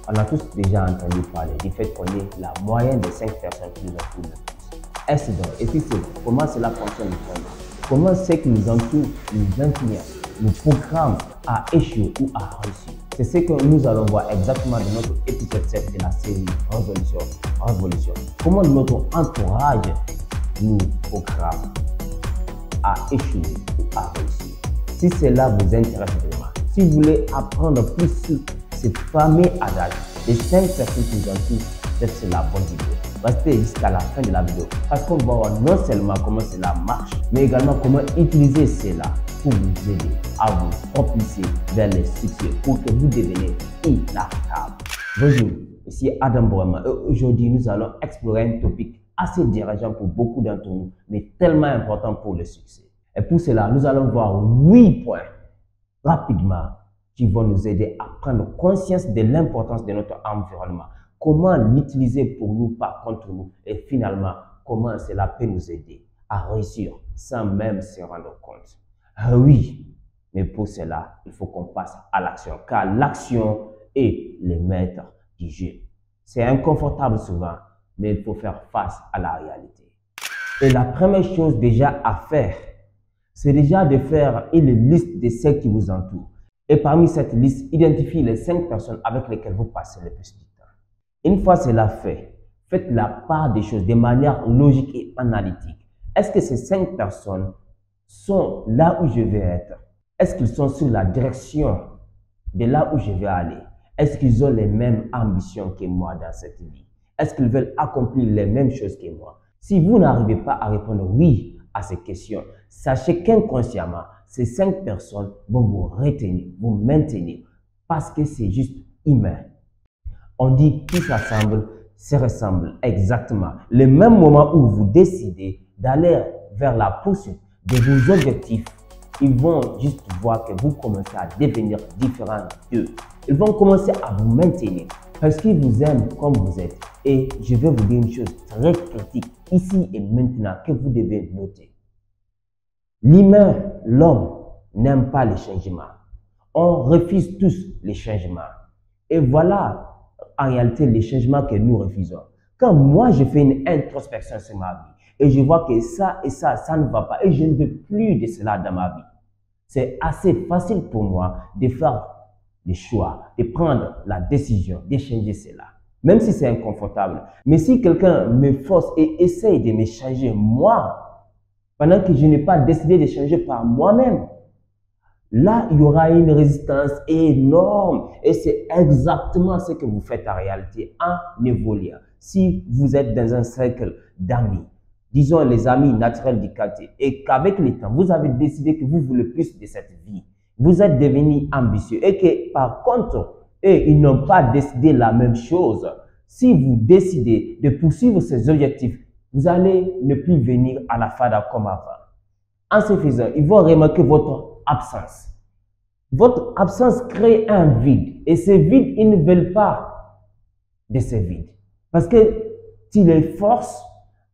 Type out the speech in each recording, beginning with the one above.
On a tous déjà entendu parler du fait qu'on est la moyenne des 5 personnes qui nous entourent le plus. Est-ce donc? Et puis c'est comment cela fonctionne vraiment? Comment c'est que nous entourent, nous influencent, nous programment à échouer ou à réussir? C'est ce que nous allons voir exactement dans notre épisode 7 de la série Révolution. Comment notre entourage nous programme à échouer ou à réussir. Si cela vous intéresse vraiment, si vous voulez apprendre plus sur ces fameux adages, les 5 personnes qui nous entourent, peut-être c'est la bonne vidéo. Restez jusqu'à la fin de la vidéo parce qu'on va voir non seulement comment cela marche, mais également comment utiliser cela pour vous aider à vous propulser vers les succès pour que vous deveniez inarrêtable. Bonjour, ici Adam Bourama et aujourd'hui nous allons explorer un topic assez dérangeant pour beaucoup d'entre nous, mais tellement important pour le succès. Et pour cela, nous allons voir 8 points rapidement qui vont nous aider à prendre conscience de l'importance de notre environnement, comment l'utiliser pour nous, pas contre nous, et finalement, comment cela peut nous aider à réussir sans même se rendre compte. Oui, mais pour cela, il faut qu'on passe à l'action, car l'action est le maître du jeu. C'est inconfortable souvent, mais il faut faire face à la réalité. Et la première chose déjà à faire, c'est déjà de faire une liste de ceux qui vous entourent. Et parmi cette liste, identifiez les 5 personnes avec lesquelles vous passez le plus du temps. Une fois cela fait, faites la part des choses de manière logique et analytique. Est-ce que ces 5 personnes sont là où je vais être? Est-ce qu'ils sont sur la direction de là où je vais aller? Est-ce qu'ils ont les mêmes ambitions que moi dans cette vie? Est-ce qu'ils veulent accomplir les mêmes choses que moi? Si vous n'arrivez pas à répondre oui à ces questions, sachez qu'inconsciemment, ces 5 personnes vont vous retenir, vous maintenir, parce que c'est juste humain. On dit qui s'assemble, se ressemble exactement. Le même moment où vous décidez d'aller vers la poursuite de vos objectifs, ils vont juste voir que vous commencez à devenir différent d'eux. Ils vont commencer à vous maintenir parce qu'ils vous aiment comme vous êtes. Et je vais vous dire une chose très critique ici et maintenant que vous devez noter. L'humain, l'homme, n'aime pas les changements. On refuse tous les changements. Et voilà, en réalité, les changements que nous refusons. Quand moi, je fais une introspection sur ma vie et je vois que ça et ça ne va pas et je ne veux plus de cela dans ma vie, c'est assez facile pour moi de faire des choix, de prendre la décision de changer cela. Même si c'est inconfortable. Mais si quelqu'un me force et essaye de me changer moi, pendant que je n'ai pas décidé de changer par moi-même, là, il y aura une résistance énorme. Et c'est exactement ce que vous faites en réalité en évoluant. Si vous êtes dans un cercle d'amis, disons les amis naturels du quartier, et qu'avec le temps, vous avez décidé que vous voulez plus de cette vie, vous êtes devenu ambitieux et que par contre, eux, ils n'ont pas décidé la même chose. Si vous décidez de poursuivre ces objectifs, vous allez ne plus venir à la FADA comme avant. En ce faisant, ils vont remarquer votre absence. Votre absence crée un vide. Et ce vide, ils ne veulent pas de ce vide. Parce que tu les forces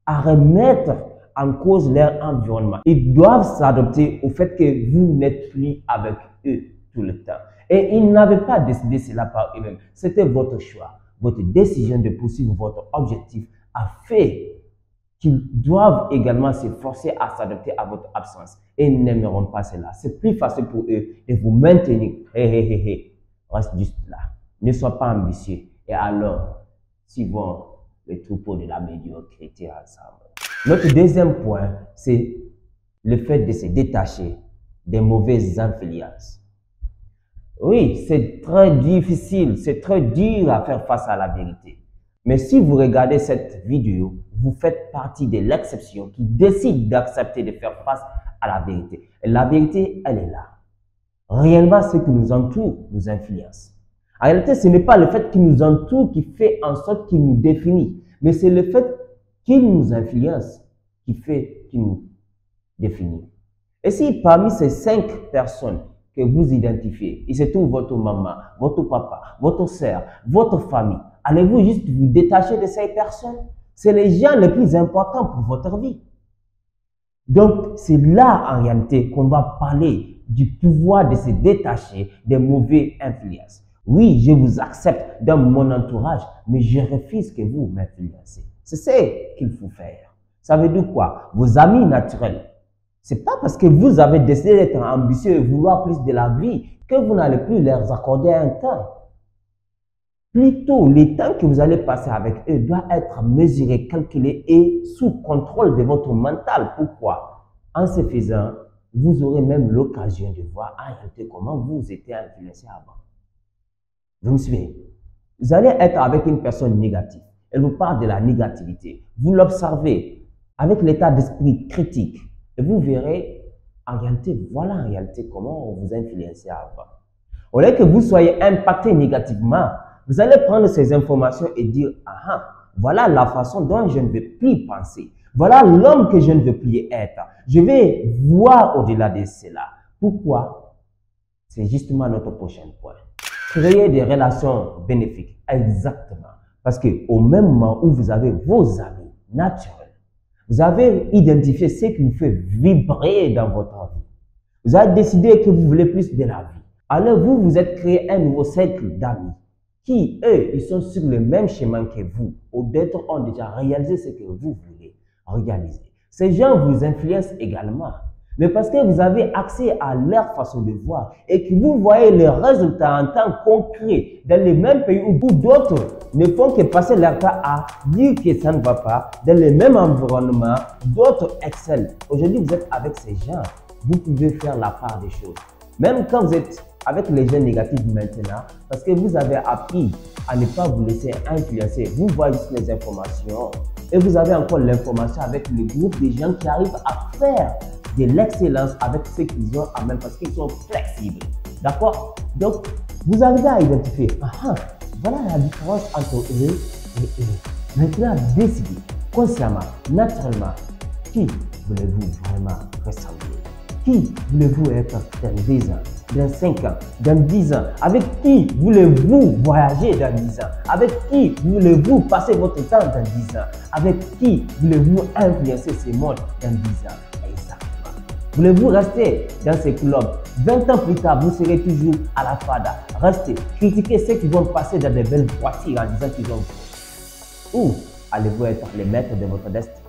à remettre en cause leur environnement. Ils doivent s'adapter au fait que vous n'êtes plus avec eux tout le temps. Et ils n'avaient pas décidé cela par eux-mêmes. C'était votre choix. Votre décision de poursuivre votre objectif a fait qu'ils doivent également se forcer à s'adapter à votre absence. Et ils n'aimeront pas cela. C'est plus facile pour eux de vous maintenir. Reste juste là. Ne sois pas ambitieux. Et alors, suivons le troupeau de la médiocrité ensemble. Notre deuxième point, c'est le fait de se détacher des mauvaises influences. Oui, c'est très difficile, c'est très dur à faire face à la vérité. Mais si vous regardez cette vidéo, vous faites partie de l'exception qui décide d'accepter de faire face à la vérité. Et la vérité, elle est là. Réellement, ce qui nous entoure nous influence. En réalité, ce n'est pas le fait qu'il nous entoure qui fait en sorte qu'il nous définit, mais c'est le fait qu'il nous influence qui fait qu'il nous définit. Et si parmi ces 5 personnes que vous identifiez, il se trouve votre maman, votre papa, votre sœur, votre famille, allez-vous juste vous détacher de ces personnes? C'est les gens les plus importants pour votre vie. Donc, c'est là en réalité qu'on va parler du pouvoir de se détacher des mauvaises influences. Oui, je vous accepte dans mon entourage, mais je refuse que vous m'influencez. C'est ce qu'il faut faire. Ça veut dire quoi? Vos amis naturels. C'est pas parce que vous avez décidé d'être ambitieux et vouloir plus de la vie que vous n'allez plus leur accorder un temps. Plutôt, le temps que vous allez passer avec eux doit être mesuré, calculé et sous contrôle de votre mental. Pourquoi? En ce faisant, vous aurez même l'occasion de voir en réalité comment vous étiez influencé avant. Vous me suivez? Vous allez être avec une personne négative. Elle vous parle de la négativité. Vous l'observez avec l'état d'esprit critique. Et vous verrez, en réalité, voilà en réalité comment vous influencez avant. Au lieu que vous soyez impacté négativement, vous allez prendre ces informations et dire, ah, voilà la façon dont je ne veux plus penser. Voilà l'homme que je ne veux plus être. Je vais voir au-delà de cela. Pourquoi? C'est justement notre prochain point. Créer des relations bénéfiques. Exactement. Parce qu'au même moment où vous avez vos amis naturels, vous avez identifié ce qui vous fait vibrer dans votre vie. Vous avez décidé que vous voulez plus de la vie. Alors vous vous êtes créé un nouveau cercle d'amis qui, eux, ils sont sur le même chemin que vous. Ou d'autres ont déjà réalisé ce que vous voulez réaliser. Ces gens vous influencent également. Mais parce que vous avez accès à leur façon de voir et que vous voyez les résultats en temps concret dans les mêmes pays où d'autres ne font que passer leur temps à dire que ça ne va pas, dans le même environnement, d'autres excellent. Aujourd'hui, vous êtes avec ces gens, vous pouvez faire la part des choses. Même quand vous êtes avec les gens négatifs maintenant, parce que vous avez appris à ne pas vous laisser influencer. Vous voyez les informations et vous avez encore l'information avec le groupe de gens qui arrivent à faire de l'excellence avec ce qu'ils ont en même parce qu'ils sont flexibles. D'accord? Donc, vous arrivez à identifier, voilà la différence entre eux et eux. Maintenant, décidez consciemment, naturellement, qui voulez-vous vraiment ressembler? Qui voulez-vous être dans 10 ans, dans 5 ans, dans 10 ans? Avec qui voulez-vous voyager dans 10 ans? Avec qui voulez-vous passer votre temps dans 10 ans? Avec qui voulez-vous influencer ce monde dans 10 ans? Voulez-vous rester dans ces clubs? 20 ans plus tard, vous serez toujours à la fada. Restez, critiquez ceux qui vont passer dans de belles voitures en disant qu'ils ont vu. Ou allez-vous être les maîtres de votre destin?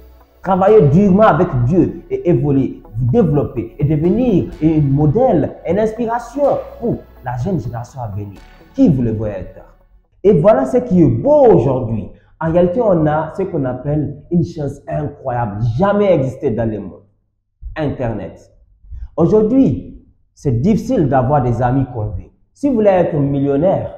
Travaillez durement avec Dieu et évoluer, vous développer et devenir un modèle, une inspiration pour la jeune génération à venir. Qui voulez-vous être? Et voilà ce qui est beau aujourd'hui. En réalité, on a ce qu'on appelle une chance incroyable, jamais existé dans le monde. Internet. Aujourd'hui, c'est difficile d'avoir des amis convaincus. Si vous voulez être millionnaire,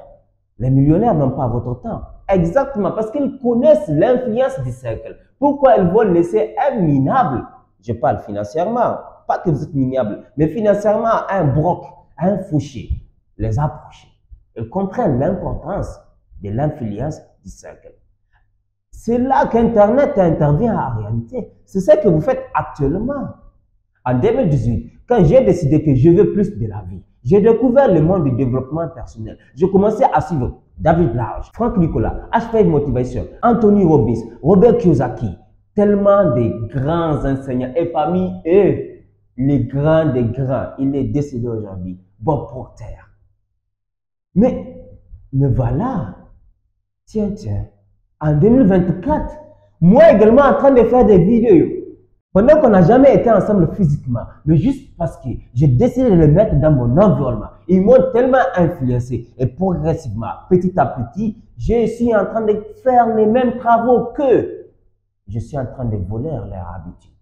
les millionnaires n'ont pas votre temps. Exactement, parce qu'ils connaissent l'influence du cercle. Pourquoi ils vont laisser un minable, je parle financièrement, pas que vous êtes minable, mais financièrement un broc, un fauché, les approcher. Ils comprennent l'importance de l'influence du cercle. C'est là qu'Internet intervient en réalité. C'est ce que vous faites actuellement. En 2018, quand j'ai décidé que je veux plus de la vie, j'ai découvert le monde du développement personnel. J'ai commencé à suivre David Large, Frank Nicolas, H5 Motivation, Anthony Robbins, Robert Kiyosaki, tellement de grands enseignants. Et parmi eux, les grands des grands, il est décédé aujourd'hui, Bob Proctor. Mais voilà, tiens, en 2024, moi également en train de faire des vidéos. Pendant qu'on n'a jamais été ensemble physiquement, mais juste parce que j'ai décidé de le mettre dans mon environnement. Ils m'ont tellement influencé et progressivement, petit à petit, je suis en train de faire les mêmes travaux qu'eux. Je suis en train de voler leur habitude,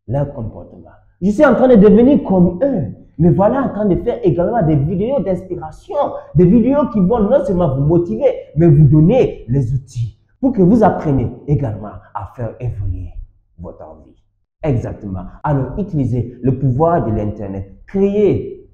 leur comportement. Je suis en train de devenir comme eux. Mais voilà en train de faire également des vidéos d'inspiration, des vidéos qui vont non seulement vous motiver, mais vous donner les outils pour que vous appreniez également à faire évoluer votre vie. Exactement. Alors, utilisez le pouvoir de l'Internet. Créez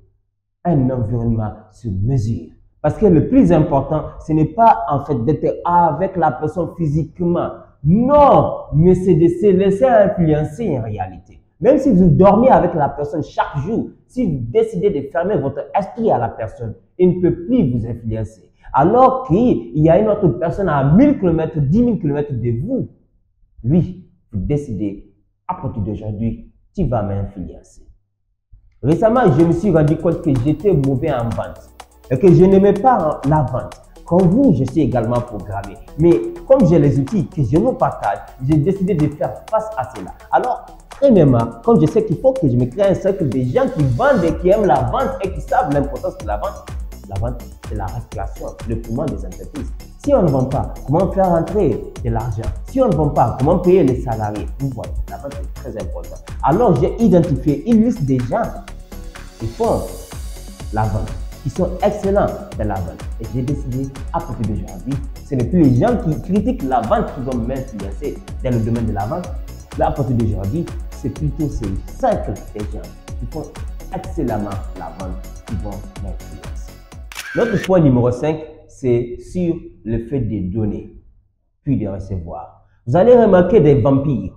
un environnement sur mesure. Parce que le plus important, ce n'est pas en fait d'être avec la personne physiquement. Non, mais c'est de se laisser influencer en réalité. Même si vous dormez avec la personne chaque jour, si vous décidez de fermer votre esprit à la personne, il ne peut plus vous influencer. Alors qu'il y a une autre personne à 1000 km, 10 000 km de vous, lui, vous décidez à partir d'aujourd'hui, tu vas m'influencer. Récemment, je me suis rendu compte que j'étais mauvais en vente. et que je n'aimais pas la vente. Comme vous, je suis également programmé. Mais comme j'ai les outils que je vous partage, j'ai décidé de faire face à cela. Alors, premièrement, comme je sais qu'il faut que je me crée un cercle de gens qui vendent et qui aiment la vente et qui savent l'importance de la vente, c'est la respiration, le poumon des entreprises. Si on ne vend pas, comment faire rentrer de l'argent? Si on ne vend pas, comment payer les salariés? Vous voyez, la vente est très importante. Alors, j'ai identifié une liste de gens qui font la vente, qui sont excellents dans la vente. Et j'ai décidé, à partir d'aujourd'hui, ce n'est plus les gens qui critiquent la vente qui vont m'influencer dans le domaine de la vente. Là, à partir d'aujourd'hui, c'est plutôt ces cercles de gens qui font excellemment la vente qui vont m'influencer. Notre point numéro 5, c'est sur le fait de donner, puis de recevoir. Vous allez remarquer des vampires.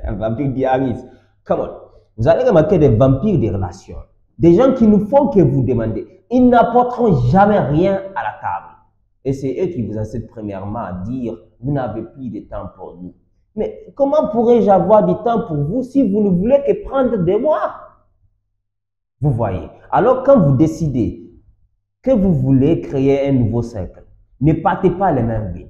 Un vampire diariste. Come on. Vous allez remarquer des vampires des relations. Des gens qui ne font que vous demander. Ils n'apporteront jamais rien à la table. Et c'est eux qui vous incitent premièrement à dire, vous n'avez plus de temps pour nous. Mais comment pourrais-je avoir du temps pour vous si vous ne voulez que prendre de moi? Vous voyez. Alors quand vous décidez que vous voulez créer un nouveau cercle, ne partez pas les mains vides.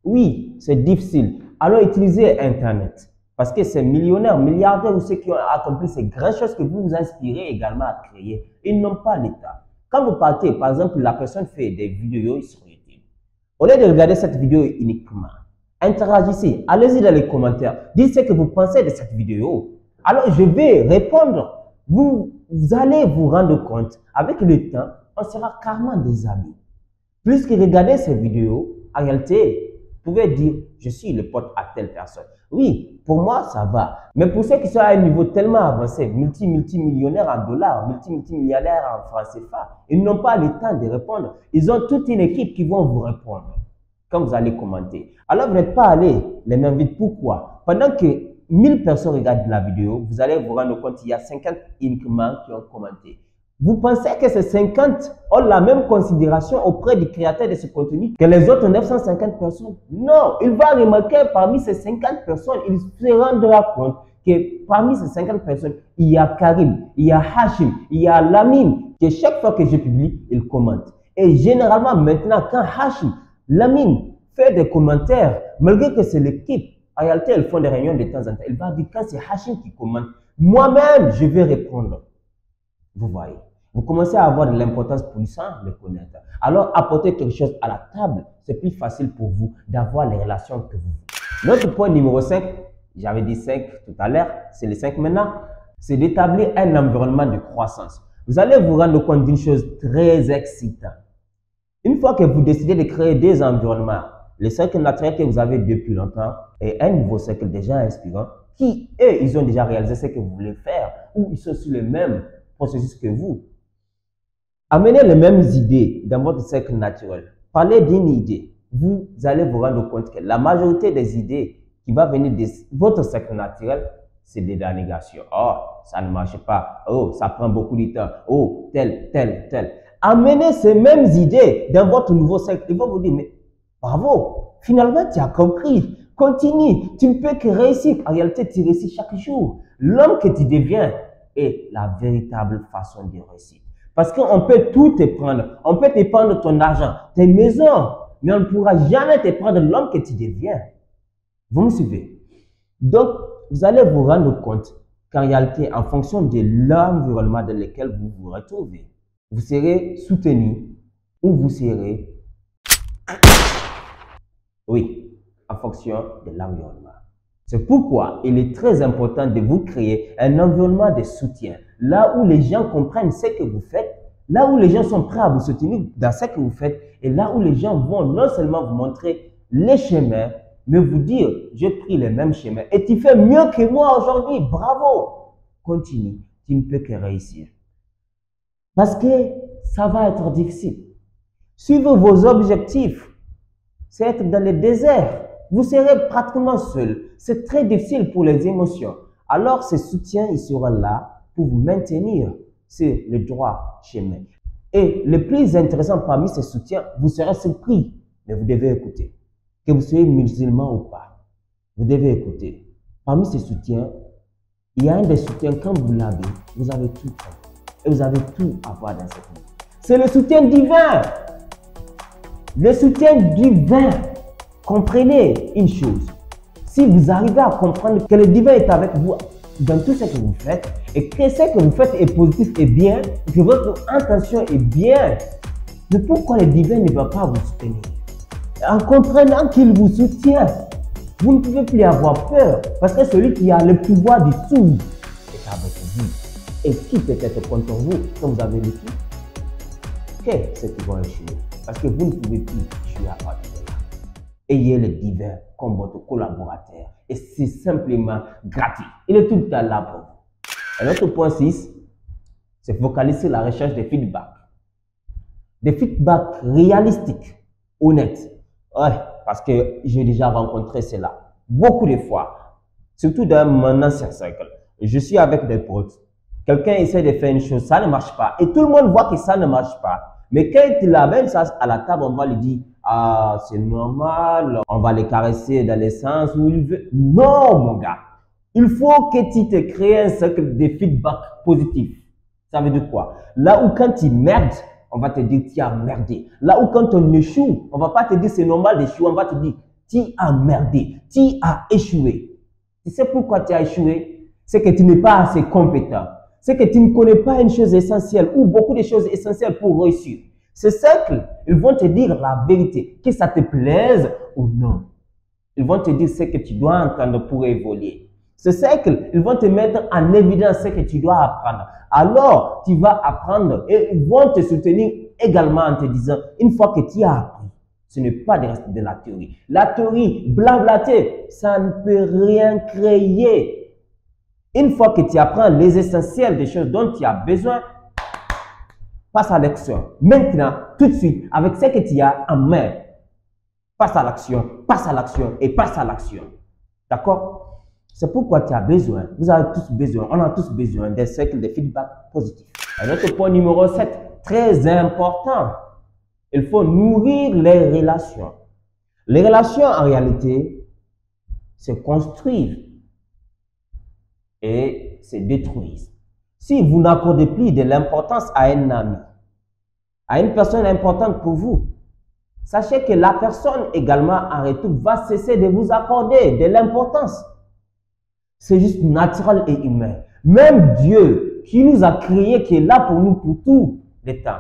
Oui, c'est difficile. Alors utilisez Internet. Parce que ces millionnaires, milliardaires ou ceux qui ont accompli ces grandes choses que vous vous inspirez également à créer, ils n'ont pas l'état. Quand vous partez, par exemple, la personne fait des vidéos sur YouTube. Au lieu de regarder cette vidéo uniquement, interagissez, allez-y dans les commentaires, dites ce que vous pensez de cette vidéo. Alors je vais répondre. Vous allez vous rendre compte, avec le temps, on sera carrément des amis. Plus que regarder ces vidéos, en réalité, vous pouvez dire, je suis le pote à telle personne. Oui, pour moi, ça va. Mais pour ceux qui sont à un niveau tellement avancé, multimillionnaires en dollars, multimilliardaires en francs CFA, ils n'ont pas le temps de répondre. Ils ont toute une équipe qui vont vous répondre quand vous allez commenter. Alors, vous n'êtes pas allé les mains vides. Pourquoi? Pendant que 1000 personnes regardent la vidéo, vous allez vous rendre compte qu'il y a 50 uniquement qui ont commenté. Vous pensez que ces 50 ont la même considération auprès du créateur de ce contenu que les autres 950 personnes? Non, il va remarquer parmi ces 50 personnes, il se rendra compte que parmi ces 50 personnes, il y a Karim, il y a Hashim, il y a Lamine, que chaque fois que je publie, il commente. Et généralement, maintenant, quand Hashim, Lamine fait des commentaires, malgré que c'est l'équipe, en réalité, ils font des réunions de temps en temps. Il va dire, quand c'est Hashim qui commente, moi-même, je vais répondre. Vous voyez. Vous commencez à avoir de l'importance pour lui sans le connaître. Alors, apporter quelque chose à la table, c'est plus facile pour vous d'avoir les relations que vous voulez. Notre point numéro 5, j'avais dit 5 tout à l'heure, c'est le 5 maintenant, c'est d'établir un environnement de croissance. Vous allez vous rendre compte d'une chose très excitante. Une fois que vous décidez de créer des environnements, le cercle naturel que vous avez depuis longtemps et un nouveau cercle déjà inspirant, qui, eux, ils ont déjà réalisé ce que vous voulez faire ou ils sont sur le même processus que vous. Amenez les mêmes idées dans votre cercle naturel. Parlez d'une idée. Vous allez vous rendre compte que la majorité des idées qui vont venir de votre cercle naturel, c'est de la négation. Oh, ça ne marche pas. Oh, ça prend beaucoup de temps. Oh, tel. Amenez ces mêmes idées dans votre nouveau cercle. Ils vont vous dire, mais bravo, finalement tu as compris. Continue, tu ne peux que réussir. En réalité, tu réussis chaque jour. L'homme que tu deviens est la véritable façon de réussir. Parce qu'on peut tout te prendre. On peut te prendre ton argent, tes maisons, mais on ne pourra jamais te prendre l'homme que tu deviens. Vous me suivez? Donc, vous allez vous rendre compte qu'en réalité, en fonction de l'environnement dans lequel vous vous retrouvez, vous serez soutenu ou vous serez... Oui, en fonction de l'environnement. C'est pourquoi il est très important de vous créer un environnement de soutien, là où les gens comprennent ce que vous faites, là où les gens sont prêts à vous soutenir dans ce que vous faites, et là où les gens vont non seulement vous montrer les chemins, mais vous dire, j'ai pris les mêmes chemins, et tu fais mieux que moi aujourd'hui, bravo! Continue, tu ne peux que réussir. Parce que ça va être difficile. Suivre vos objectifs, c'est être dans le désert. Vous serez pratiquement seul. C'est très difficile pour les émotions. Alors, ce soutien, il sera là pour vous maintenir sur le droit chemin. Et le plus intéressant parmi ces soutiens, vous serez surpris, mais vous devez écouter. Que vous soyez musulman ou pas, vous devez écouter. Parmi ces soutiens, il y a un des soutiens, quand vous l'avez, vous avez tout. Et vous avez tout à voir dans cette vie. C'est le soutien divin. Le soutien divin. Comprenez une chose. Si vous arrivez à comprendre que le divin est avec vous dans tout ce que vous faites et que ce que vous faites est positif et bien, que votre intention est bien, mais pourquoi le divin ne va pas vous soutenir? En comprenant qu'il vous soutient, vous ne pouvez plus avoir peur parce que celui qui a le pouvoir du tout est avec vous. Et qui peut être contre vous quand vous avez le tout? Quels ceux qui vont échouer? Parce que vous ne pouvez plus échouer à partir de là. Ayez le divin comme votre collaborateur et c'est simplement gratuit. Il est tout le temps là pour vous. Et notre point 6, c'est focaliser sur la recherche des feedbacks. Des feedbacks réalistiques, honnêtes. Ouais, parce que j'ai déjà rencontré cela beaucoup de fois, surtout dans mon ancien cercle. Je suis avec des potes. Quelqu'un essaie de faire une chose, ça ne marche pas. Et tout le monde voit que ça ne marche pas. Mais quand il amène ça à la table, on va lui dire, ah, c'est normal, on va les caresser dans les sens où il veut. Non, mon gars. Il faut que tu te crées un cercle de feedback positif. Ça veut dire quoi? Là où quand tu merdes, on va te dire tu as merdé. Là où quand on échoue, on va pas te dire c'est normal d'échouer, on va te dire tu as merdé, tu as échoué. Tu sais pourquoi tu as échoué? C'est que tu n'es pas assez compétent. C'est que tu ne connais pas une chose essentielle ou beaucoup de choses essentielles pour réussir. Ce cercle, ils vont te dire la vérité, que ça te plaise ou non. Ils vont te dire ce que tu dois entendre pour évoluer. Ce cercle, ils vont te mettre en évidence ce que tu dois apprendre. Alors, tu vas apprendre et ils vont te soutenir également en te disant, une fois que tu as appris, ce n'est pas de rester de la théorie. La théorie, blablater, ça ne peut rien créer. Une fois que tu apprends les essentiels des choses dont tu as besoin, passe à l'action. Maintenant, tout de suite, avec ce que tu as en main, passe à l'action et passe à l'action. D'accord? C'est pourquoi tu as besoin, vous avez tous besoin, on a tous besoin d'un cercle de feedback positif. Un autre point numéro 7, très important, il faut nourrir les relations. Les relations, en réalité, se construisent et se détruisent. Si vous n'accordez plus de l'importance à un ami, à une personne importante pour vous, sachez que la personne également, en retour, va cesser de vous accorder de l'importance. C'est juste naturel et humain. Même Dieu, qui nous a créés, qui est là pour nous pour tout le temps,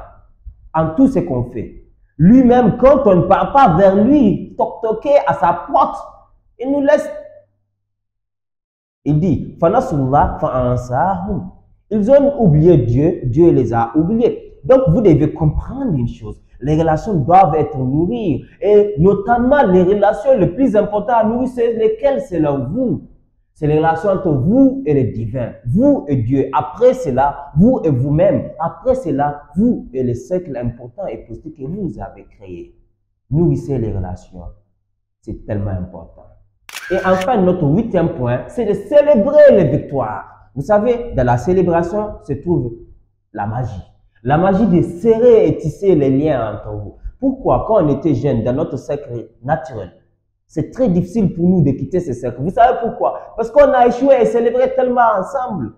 en tout ce qu'on fait. Lui-même, quand on ne part pas vers lui, toquer à sa porte, il nous laisse. Il dit, ils ont oublié Dieu, Dieu les a oubliés. Donc, vous devez comprendre une chose. Les relations doivent être nourries. Et notamment, les relations les plus importantes à nourrir, c'est lesquelles? C'est là vous. C'est les relations entre vous et le divin, vous et Dieu. Après cela, vous et vous-même. Après cela, vous et le cercle important et positif que vous avez créé. Nourrissez les relations. C'est tellement important. Et enfin, notre 8e point, c'est de célébrer les victoires. Vous savez, dans la célébration se trouve la magie. La magie de serrer et tisser les liens entre vous. Pourquoi, quand on était jeune, dans notre cercle naturel, c'est très difficile pour nous de quitter ce cercle. Vous savez pourquoi? Parce qu'on a échoué et célébré tellement ensemble.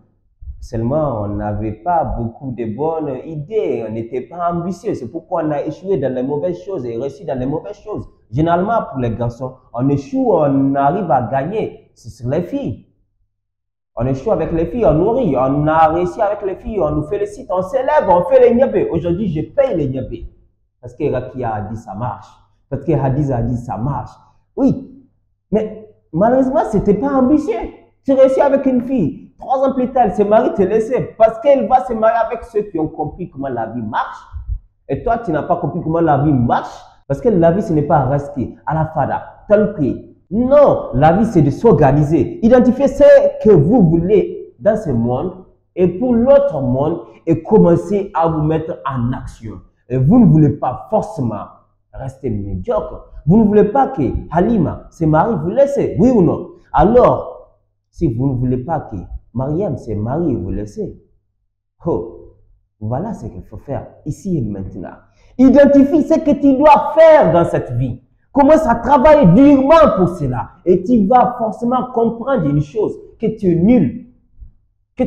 Seulement, on n'avait pas beaucoup de bonnes idées. On n'était pas ambitieux. C'est pourquoi on a échoué dans les mauvaises choses et réussi dans les mauvaises choses. Généralement, pour les garçons, on échoue, on arrive à gagner. C'est sur les filles. On échoue avec les filles, on nourrit. On a réussi avec les filles, on nous félicite, on célèbre, on fait les niabés. Aujourd'hui, je paye les niabés. Parce que Rakia a dit ça marche. Parce que Hadiza a dit ça marche. Oui, mais malheureusement, ce n'était pas ambitieux. Tu réussis avec une fille. 3 ans plus tard, elle s'est mariée, te laissée. Parce qu'elle va se marier avec ceux qui ont compris comment la vie marche. Et toi, tu n'as pas compris comment la vie marche. Parce que la vie, ce n'est pas rester à la fada, tel prix. Non, la vie, c'est de s'organiser. Identifier ce que vous voulez dans ce monde et pour l'autre monde et commencer à vous mettre en action. Et vous ne voulez pas forcément rester médiocre. Vous ne voulez pas que Halima se marie, vous laissez, oui ou non? Alors, si vous ne voulez pas que Mariam se marie, vous laissez. Oh, voilà ce qu'il faut faire ici et maintenant. Identifie ce que tu dois faire dans cette vie. Commence à travailler durement pour cela. Et tu vas forcément comprendre une chose, que tu es nul.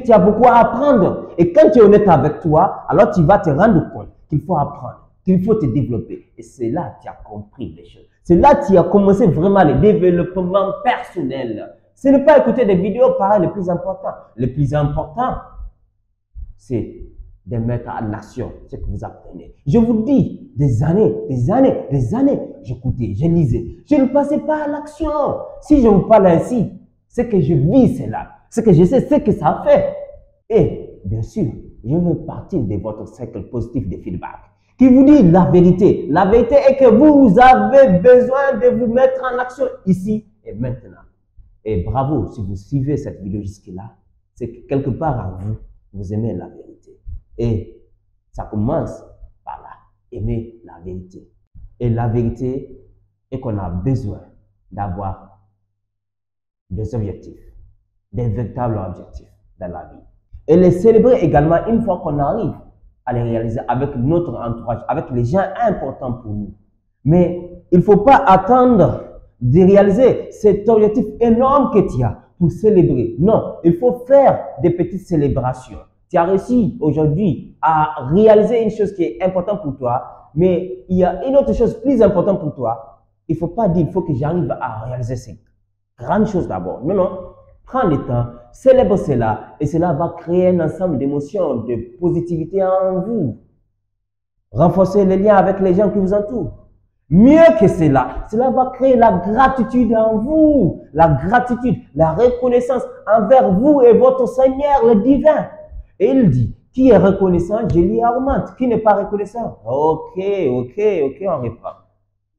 que tu as beaucoup à apprendre. Et quand tu es honnête avec toi, alors tu vas te rendre compte qu'il faut apprendre, qu'il faut te développer. Et c'est là que tu as compris les choses. C'est là que tu as commencé vraiment le développement personnel. Ce n'est pas écouter des vidéos pareilles le plus important. Le plus important, c'est de mettre en action ce que vous apprenez. Je vous dis, des années, j'écoutais, je lisais. Je ne passais pas à l'action. Si je vous parle ainsi, c'est que je vis cela. C'est que je sais ce que ça fait. Et bien sûr, je veux partir de votre cercle positif de feedback qui vous dit la vérité. La vérité est que vous avez besoin de vous mettre en action ici et maintenant. Et bravo, si vous suivez cette vidéo jusque-là, c'est que quelque part en vous, vous aimez la vérité. Et ça commence par là, aimer la vérité. Et la vérité est qu'on a besoin d'avoir des objectifs, des véritables objectifs dans la vie. Et les célébrer également une fois qu'on arrive à les réaliser avec notre entourage, avec les gens importants pour nous. Mais il ne faut pas attendre de réaliser cet objectif énorme que tu as pour célébrer. Non, il faut faire des petites célébrations. Tu as réussi aujourd'hui à réaliser une chose qui est importante pour toi, mais il y a une autre chose plus importante pour toi. Il ne faut pas dire, il faut que j'arrive à réaliser cette grande chose d'abord. Non, non. Prends le temps, célèbre cela, et cela va créer un ensemble d'émotions, de positivité en vous. Renforcez les liens avec les gens qui vous entourent. Mieux que cela, cela va créer la gratitude en vous, la gratitude, la reconnaissance envers vous et votre Seigneur, le divin. Et il dit, qui est reconnaissant, je lui augmente. Qui n'est pas reconnaissant? Ok, on reprend.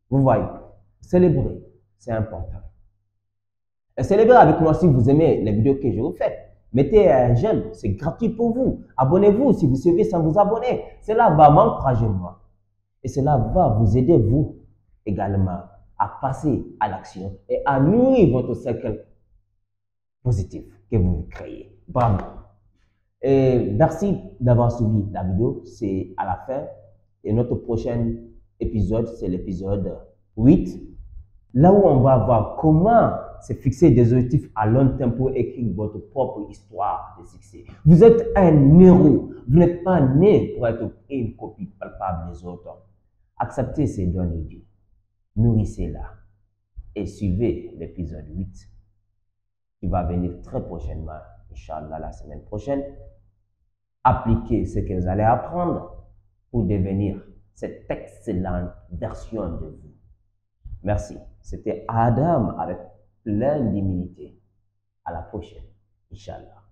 Vous voyez, célébrer, c'est important. Et célébrez avec moi si vous aimez les vidéos que je vous fais. Mettez un j'aime, c'est gratuit pour vous. Abonnez-vous si vous suivez sans vous abonner. Cela va m'encourager moi. Et cela va vous aider vous également à passer à l'action et à nourrir votre cercle positif que vous créez. Bravo. Et merci d'avoir suivi la vidéo. C'est à la fin. Et notre prochain épisode, c'est l'épisode 8. Là où on va voir comment se fixer des objectifs à long terme pour écrire votre propre histoire de succès. Vous êtes un héros. Vous n'êtes pas né pour être une copie palpable des autres. Acceptez ces dons de Dieu. Nourrissez-la. Et suivez l'épisode 8 qui va venir très prochainement, Inch'Allah, la semaine prochaine. Appliquez ce que vous allez apprendre pour devenir cette excellente version de vous. Merci. C'était Adam avec plein d'humilité. À la prochaine, Inch'Allah.